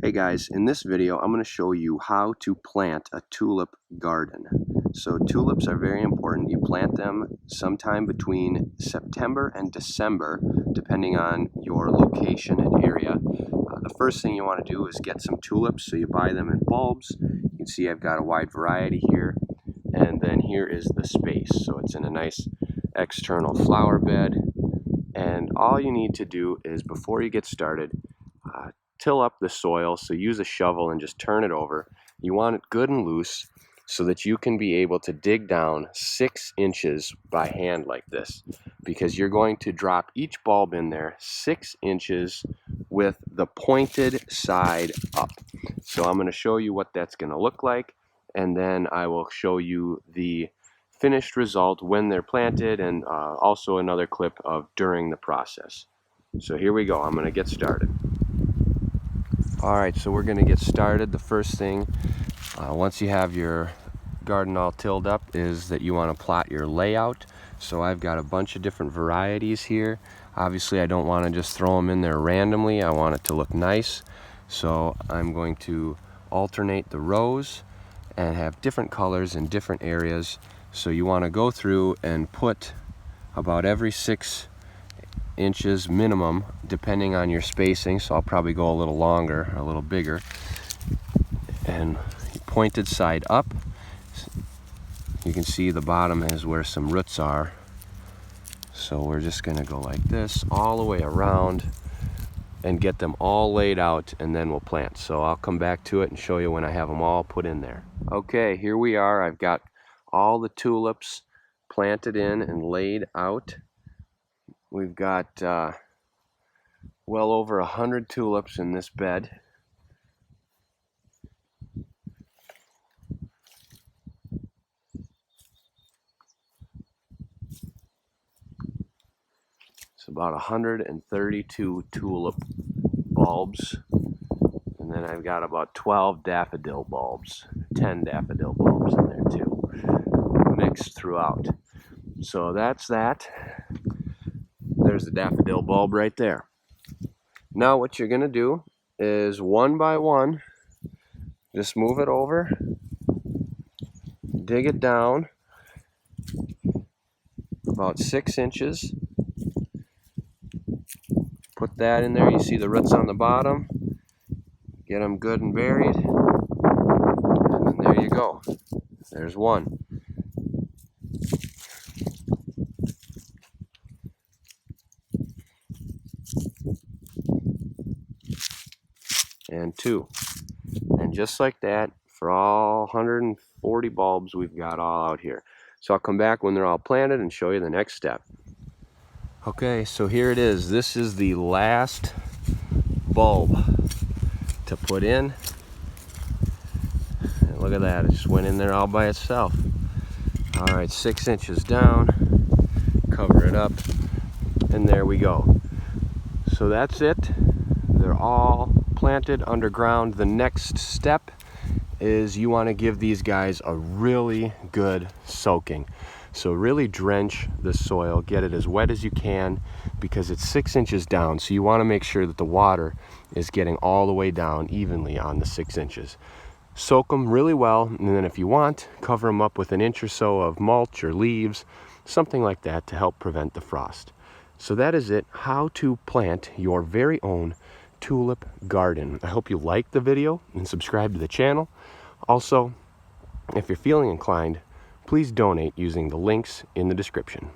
Hey guys, in this video I'm going to show you how to plant a tulip garden. So tulips are very important. You plant them sometime between September and December depending on your location and area. The first thing you want to do is get some tulips, so you buy them in bulbs. You can see I've got a wide variety here, and then here is the space. So it's in a nice external flower bed, and all you need to do is, before you get started, till up the soil. So use a shovel and just turn it over. You want it good and loose so that you can be able to dig down 6 inches by hand like this, because you're going to drop each bulb in there 6 inches with the pointed side up. So I'm going to show you what that's going to look like, and then I will show you the finished result when they're planted, and also another clip of during the process. So here we go. I'm going to get started. Alright, so we're going to get started. The first thing, once you have your garden all tilled up, is that you want to plot your layout. So I've got a bunch of different varieties here. Obviously I don't want to just throw them in there randomly. I want it to look nice. So I'm going to alternate the rows and have different colors in different areas. So you want to go through and put about every 6 inches minimum, depending on your spacing. So I'll probably go a little longer, a little bigger, and pointed side up. You can see the bottom is where some roots are, so we're just going to go like this all the way around and get them all laid out, and then we'll plant. So I'll come back to it and show you when I have them all put in there. Okay, here we are. I've got all the tulips planted in and laid out. We've got well over 100 tulips in this bed. It's about 132 tulip bulbs. And then I've got about 12 daffodil bulbs, 10 daffodil bulbs in there too, mixed throughout. So that's that. There's the daffodil bulb right there. Now what you're going to do is, one by one, just move it over, dig it down about 6 inches, put that in there. You see the roots on the bottom, get them good and buried, and then there you go. There's one. And 2. And just like that, for all 140 bulbs we've got all out here. So I'll come back when they're all planted and show you the next step. Okay, so here it is. This is the last bulb to put in. And look at that, it just went in there all by itself. Alright, 6 inches down, cover it up, and there we go. So that's it. They're all planted underground. The next step is you want to give these guys a really good soaking. So really drench the soil, get it as wet as you can, because it's 6 inches down. So you want to make sure that the water is getting all the way down evenly on the 6 inches. Soak them really well, and then if you want, cover them up with an inch or so of mulch or leaves, something like that, to help prevent the frost. So that is it, how to plant your very own tulip garden. I hope you liked the video and subscribe to the channel. Also, if you're feeling inclined, please donate using the links in the description.